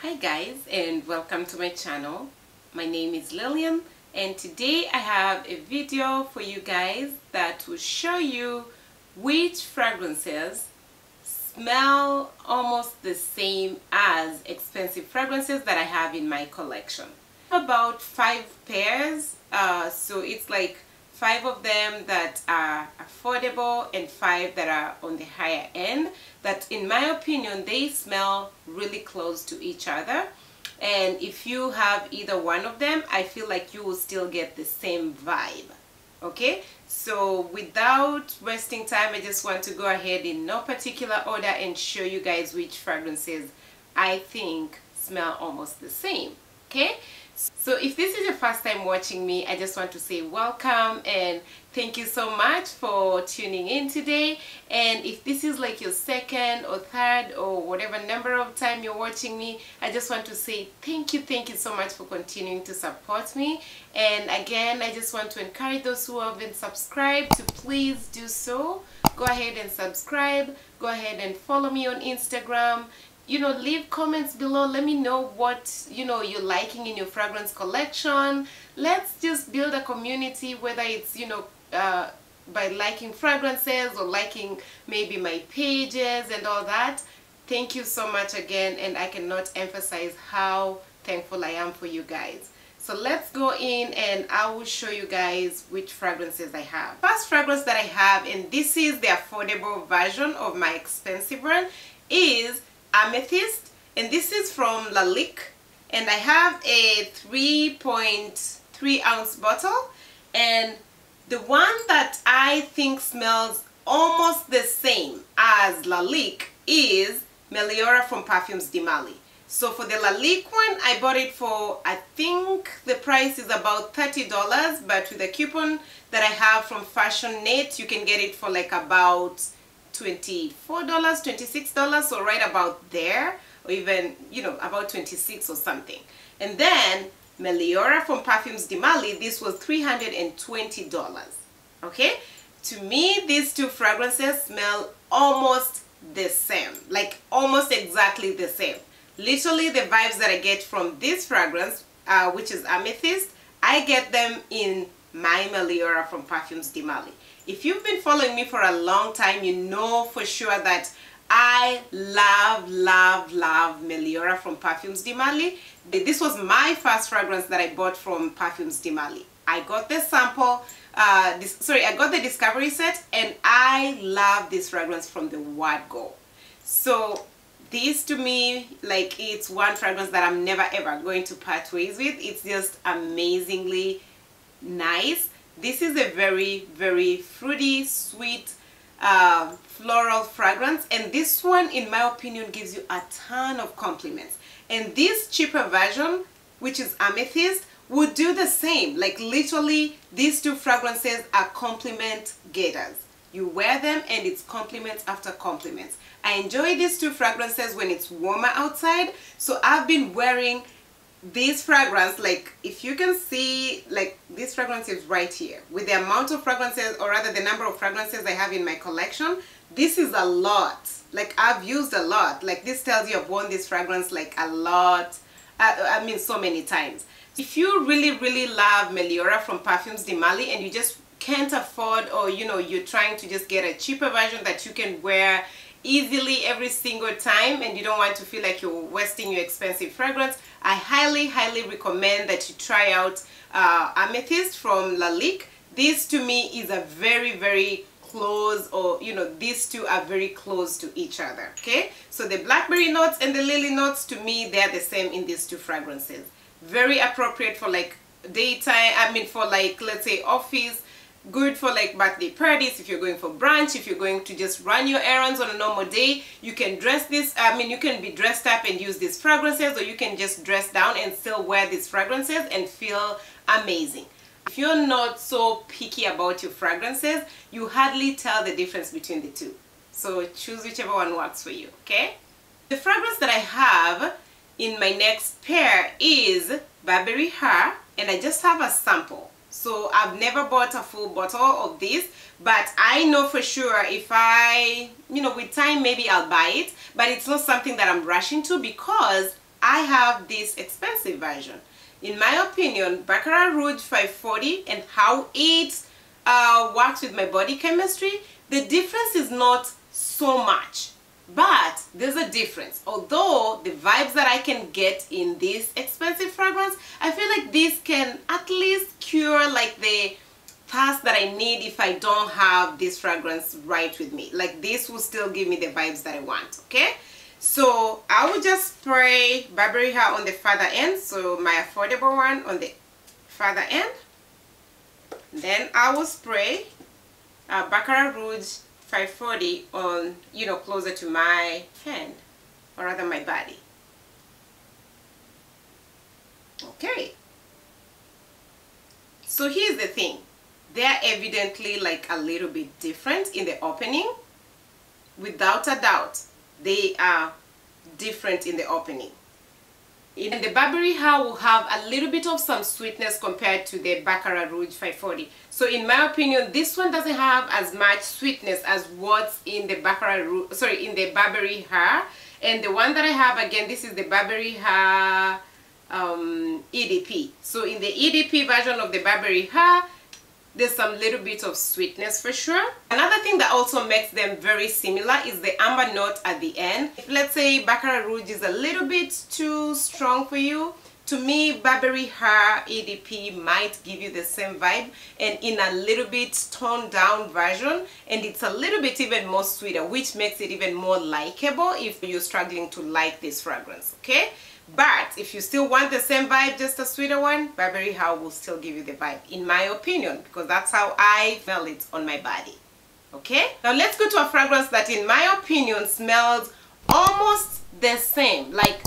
Hi guys, and welcome to my channel. My name is Lilian, and today I have a video for you guys that will show you which fragrances smell almost the same as expensive fragrances that I have in my collection. About 5 pairs, so it's like 5 of them that are affordable and 5 that are on the higher end, that in my opinion they smell really close to each other. And if you have either one of them, I feel like you will still get the same vibe. Okay, so without wasting time, I just want to go ahead in no particular order and show you guys which fragrances I think smell almost the same. Okay, so if this is your first time watching me, I just want to say welcome and thank you so much for tuning in today. And if this is like your second or third or whatever number of time you're watching me, I just want to say thank you so much for continuing to support me. And again, I just want to encourage those who haven't subscribed to please do so. Go ahead and subscribe. Go ahead and follow me on Instagram. Leave comments below. Let me know what you're liking in your fragrance collection. Let's just build a community, whether it's by liking fragrances or liking maybe my pages and all that. Thank you so much again, and I cannot emphasize how thankful I am for you guys. So let's go in and I will show you guys which fragrances I have. First fragrance that I have, and this is the affordable version of my expensive one, is Amethyst, and this is from Lalique, and I have a 3.3 ounce bottle. And the one that I think smells almost the same as Lalique is Meliora from Perfume Dupes. So for the Lalique one, I bought it for, I think the price is about $30, but with the coupon that I have from Fashion Net, you can get it for like about $24, $26, so right about there, or even about 26 or something. And then Meliora from Perfume Dupes, this was $320. Okay, to me these two fragrances smell almost the same, like almost exactly the same. Literally the vibes that I get from this fragrance, which is Amethyst, I get them in my Meliora from Perfume Dupes. If you've been following me for a long time, you know for sure that I love Meliora from Perfume Dupes. This was my first fragrance that I bought from Perfume Dupes. I got the sample, I got the discovery set, and I love this fragrance from the word go. So this to me, like, it's one fragrance that I'm never ever going to part ways with. It's just amazingly nice. This is a very fruity, sweet, floral fragrance, and this one in my opinion gives you a ton of compliments. And this cheaper version, which is Amethyst, would do the same. Like literally these two fragrances are compliment getters. You wear them and it's compliments after compliments. I enjoy these two fragrances when it's warmer outside, so I've been wearing this fragrance, like if you can see, like this fragrance is right here with the amount of fragrances, or rather the number of fragrances I have in my collection. This is a lot. Like I've used a lot. Like this tells you I've worn this fragrance like a lot. I mean so many times. If you really love Meliora from Perfume Dupes and you just can't afford, or you're trying to just get a cheaper version that you can wear easily every single time and you don't want to feel like you're wasting your expensive fragrance, I highly recommend that you try out Amethyst from Lalique. This to me is a very close, or these two are very close to each other. Okay, so the blackberry notes and the lily notes, to me they're the same in these two fragrances. Very appropriate for like daytime, I mean for like, let's say, office. Good for like birthday parties, if you're going for brunch, if you're going to just run your errands on a normal day. You can dress this, I mean you can be dressed up and use these fragrances, or you can just dress down and still wear these fragrances and feel amazing. If you're not so picky about your fragrances, you hardly tell the difference between the two. So choose whichever one works for you, okay? The fragrance that I have in my next pair is Burberry Her, and I just have a sample. So I've never bought a full bottle of this, but I know for sure if I, with time maybe I'll buy it, but it's not something that I'm rushing to, because I have this expensive version. In my opinion, Baccarat Rouge 540 and how it works with my body chemistry, the difference is not so much. But there's a difference. Although the vibes that I can get in this expensive fragrance, I feel like this can at least cure like the thirst that I need if I don't have this fragrance right with me. Like this will still give me the vibes that I want, okay? So I will just spray Burberry Her on the further end, so my affordable one on the further end. Then I will spray Baccarat Rouge 540 on, you know, closer to my hand, or rather my body. Okay. So here's the thing. They're evidently like a little bit different in the opening. Without a doubt, they are different in the opening. In the Burberry Her will have a little bit of some sweetness compared to the Baccarat Rouge 540. So in my opinion, this one doesn't have as much sweetness as what's in the Baccarat Rouge, sorry, in the Burberry Her. And the one that I have, again, this is the Burberry Her EDP. So in the EDP version of the Burberry Her, there's some little bit of sweetness for sure. Another thing that also makes them very similar is the amber note at the end. If let's say Baccarat Rouge is a little bit too strong for you, to me Burberry Her EDP might give you the same vibe and in a little bit toned down version, and it's a little bit even more sweeter, which makes it even more likable if you're struggling to like this fragrance, okay? But if you still want the same vibe, just a sweeter one, Burberry Her will still give you the vibe, in my opinion, because that's how I smell it on my body. Okay? Now let's go to a fragrance that in my opinion smells almost the same, like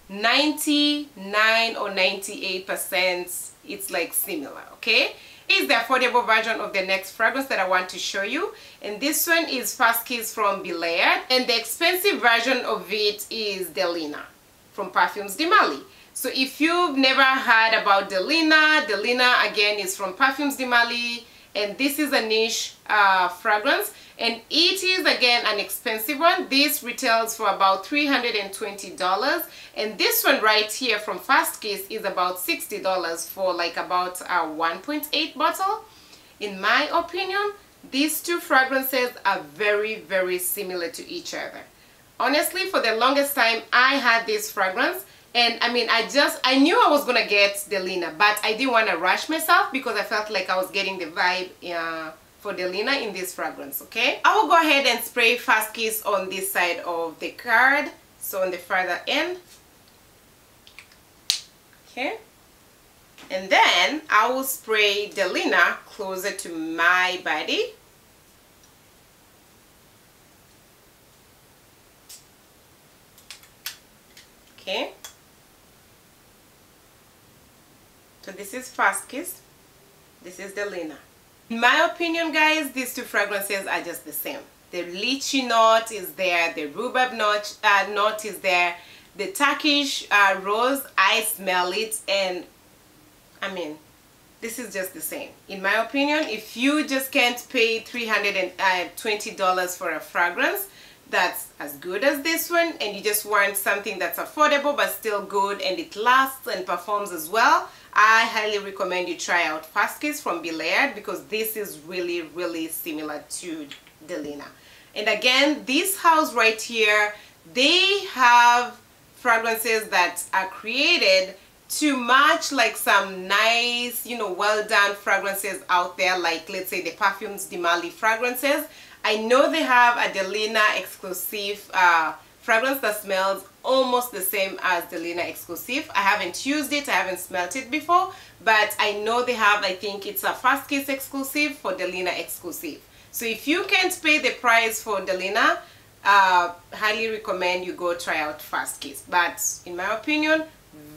99 or 98%, it's like similar, okay? Is the affordable version of the next fragrance that I want to show you, and this one is First Kiss from Belaire, and the expensive version of it is Delina from Perfume Dupes. So if you've never heard about Delina, Delina again is from Perfume Dupes, and this is a niche fragrance, and it is again an expensive one. This retails for about $320, and this one right here from First Kiss is about $60 for like about a 1.8 bottle. In my opinion, these two fragrances are very, very similar to each other. Honestly, for the longest time, I had this fragrance, and I mean, I knew I was gonna get Delina, but I didn't want to rush myself because I felt like I was getting the vibe for Delina in this fragrance, okay? I will go ahead and spray First Kiss on this side of the card, so on the further end, okay? And then I will spray Delina closer to my body. Okay, so this is First Kiss, this is Delina. In my opinion, guys, these two fragrances are just the same. The lychee note is there, the rhubarb note is there, the Turkish rose, I smell it, and I mean, this is just the same. In my opinion, if you just can't pay $320 for a fragrance that's as good as this one, and you just want something that's affordable but still good and it lasts and performs as well, I highly recommend you try out First Kiss from Belaire, because this is really, really similar to Delina. And again, this house right here, they have fragrances that are created to match like some nice, you know, well done fragrances out there, like let's say the Perfume Dupes fragrances. I know they have a Delina exclusive fragrance that smells almost the same as Delina exclusive. I haven't used it, I haven't smelt it before, but I know they have, I think it's a First Kiss exclusive for Delina exclusive. So if you can't pay the price for Delina, highly recommend you go try out First Kiss. But in my opinion,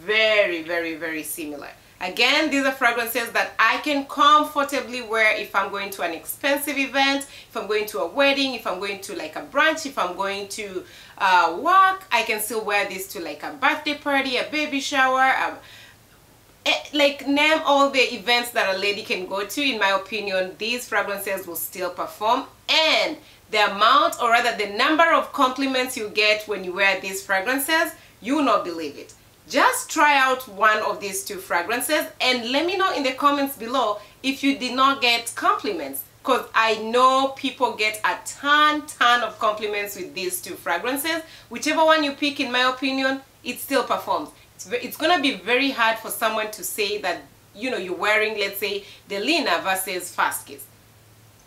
very, very, very similar. Again, these are fragrances that I can comfortably wear if I'm going to an expensive event, if I'm going to a wedding, if I'm going to like a brunch, if I'm going to work. I can still wear this to like a birthday party, a baby shower, like name all the events that a lady can go to. In my opinion, these fragrances will still perform, and the amount, or rather the number of compliments you get when you wear these fragrances, you will not believe it. Just try out one of these two fragrances and let me know in the comments below if you did not get compliments, because I know people get a ton of compliments with these two fragrances. Whichever one you pick, in my opinion, it still performs. It's gonna be very hard for someone to say that, you know, you're wearing, let's say, Delina versus Fast Kiss.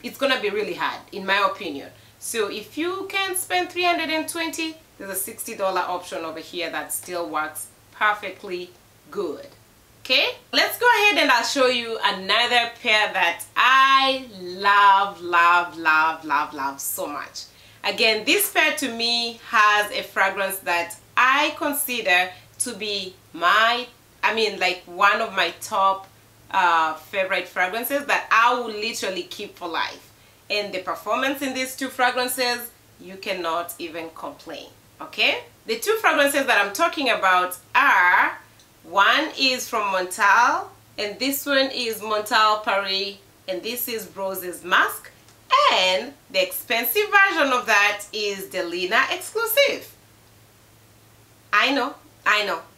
It's gonna be really hard, in my opinion. So if you can spend $320, there's a $60 option over here that still works perfectly good. Okay, let's go ahead and I'll show you another pair that I love so much. Again, this pair to me has a fragrance that I consider to be like one of my top favorite fragrances that I will literally keep for life. And the performance in these two fragrances, you cannot even complain. Okay, the two fragrances that I'm talking about are, one is from Montal and this one is Montal Paris, and this is Rose's Mask, and the expensive version of that is Delina Exclusive. I know.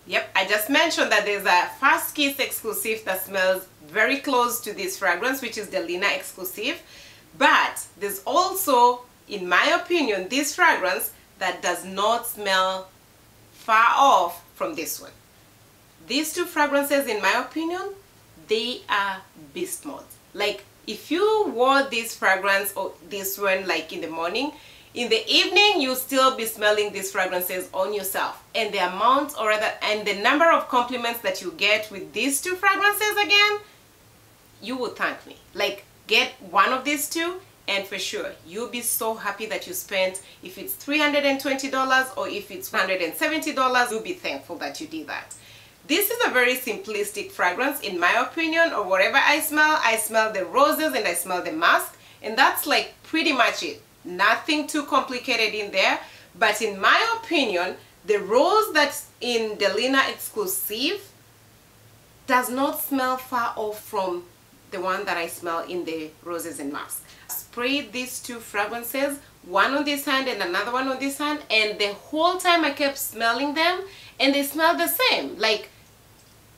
Yep, I just mentioned that there's a Fast Kiss exclusive that smells very close to this fragrance, which is Delina Exclusive. But there's also, in my opinion, this fragrance that does not smell far off from this one. These two fragrances, in my opinion, they are beast modes. Like, if you wore this fragrance or this one like in the morning, in the evening you'll still be smelling these fragrances on yourself, and the amount, or rather, and the number of compliments that you get with these two fragrances, again, you will thank me. Like, get one of these two and for sure you'll be so happy that you spent, if it's $320 or if it's $170, you'll be thankful that you did that. This is a very simplistic fragrance, in my opinion, or whatever I smell the roses and I smell the musk, and that's like pretty much it. Nothing too complicated in there. But in my opinion, the rose that's in Delina Exclusive does not smell far off from the one that I smell in the roses and musk. I sprayed these two fragrances, one on this hand and another one on this hand, and the whole time I kept smelling them and they smelled the same. Like,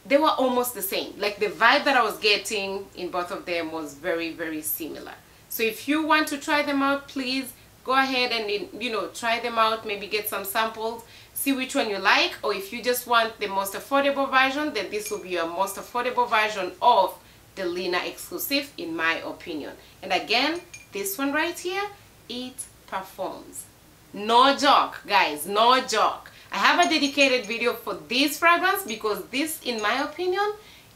they were almost the same. Like, the vibe that I was getting in both of them was very similar. So if you want to try them out, please go ahead and, you know, try them out, maybe get some samples, see which one you like. Or if you just want the most affordable version, then this will be your most affordable version of the Delina Exclusive, in my opinion. And again, this one right here, it performs. No joke, guys, no joke. I have a dedicated video for this fragrance because this, in my opinion,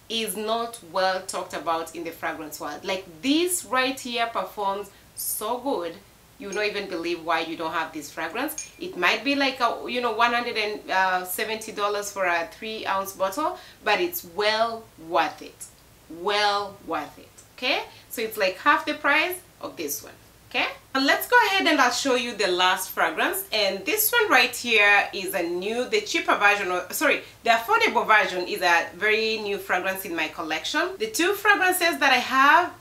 is not well talked about in the fragrance world. Like, this right here performs so good, you don't even believe why you don't have this fragrance. It might be like a, you know, $170 for a 3-ounce bottle, but it's well worth it. Well worth it. Okay, so it's like half the price of this one. Okay, now let's go ahead and I'll show you the last fragrance, and this one right here is a new, the cheaper version, or sorry, the affordable version is a very new fragrance in my collection. The two fragrances that I have,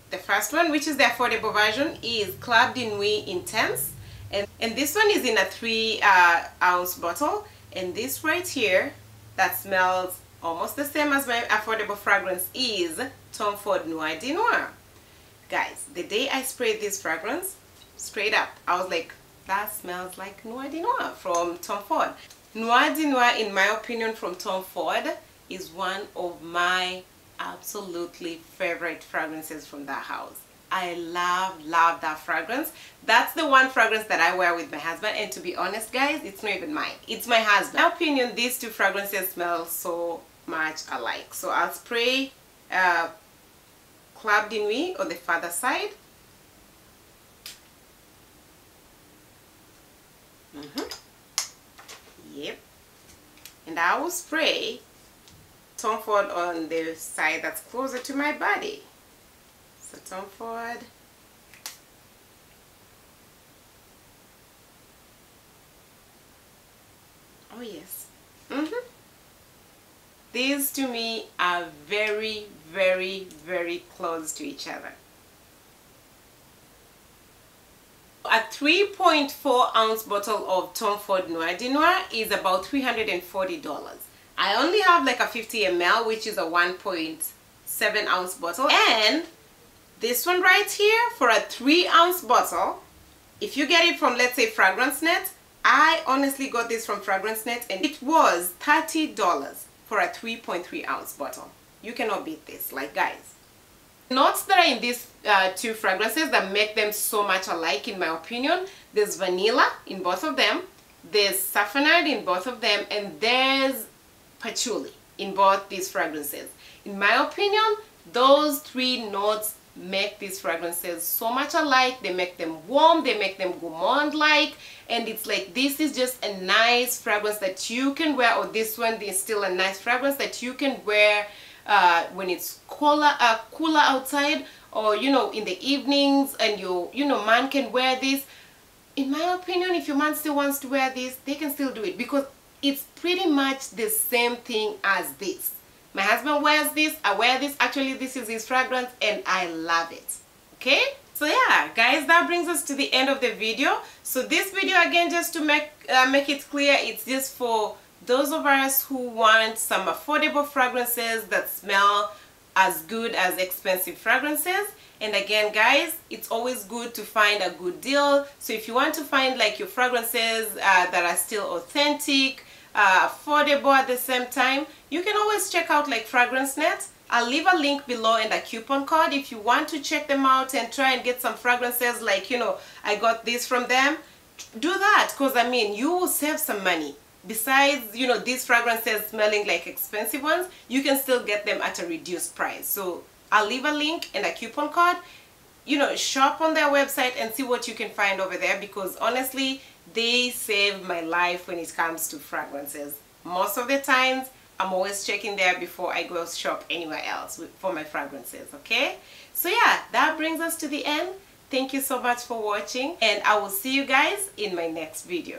the first one, which is the affordable version, is Club de Nuit Intense, and this one is in a 3-ounce bottle, and this right here that smells almost the same as my affordable fragrance is Tom Ford Noir de Noir. Guys, the day I sprayed this fragrance, straight up, I was like, that smells like Noir de Noir from Tom Ford. Noir de Noir, in my opinion, from Tom Ford is one of my absolutely favorite fragrances from that house. I love that fragrance. That's the one fragrance that I wear with my husband, and to be honest, guys, it's not even mine, it's my husband. In my opinion, these two fragrances smell so much alike. So I'll spray Club de Nuit on the farther side. Yep. And I will spray Tom Ford on the side that's closer to my body. So Tom Ford. Oh yes. These to me are very close to each other. A 3.4-ounce bottle of Tom Ford Noir de Noir is about $340. I only have like a 50 ml, which is a 1.7 ounce bottle, and this one right here for a 3-ounce bottle. If you get it from, let's say, Fragrance Net, I honestly got this from Fragrance Net and it was $30 for a 3.3 ounce bottle. You cannot beat this, like, guys. Notes that are in these two fragrances that make them so much alike, in my opinion, there's vanilla in both of them, there's saffronade in both of them, and there's patchouli in both these fragrances. In my opinion, those three notes make these fragrances so much alike. They make them warm, they make them gourmand-like, and it's like, this is just a nice fragrance that you can wear, or this one is still a nice fragrance that you can wear when it's cooler outside, or you know, in the evenings, and your man can wear this. In my opinion, if your man still wants to wear this, they can still do it, because it's pretty much the same thing as this. My husband wears this, I wear this. Actually, this is his fragrance and I love it. Okay, so yeah guys, that brings us to the end of the video. So this video, again, just to make it clear, it's just for those of us who want some affordable fragrances that smell as good as expensive fragrances. And again, guys, it's always good to find a good deal. So if you want to find like your fragrances that are still authentic, affordable at the same time, you can always check out like Fragrance Net. I'll leave a link below and a coupon code if you want to check them out and try and get some fragrances like, you know, I got this from them. Do that, because I mean, you will save some money. Besides, you know, these fragrances smelling like expensive ones, you can still get them at a reduced price. So I'll leave a link and a coupon code. You know, shop on their website and see what you can find over there, because honestly, they save my life when it comes to fragrances. Most of the times, I'm always checking there before I go shop anywhere else for my fragrances, okay? So yeah, that brings us to the end. Thank you so much for watching, and I will see you guys in my next video.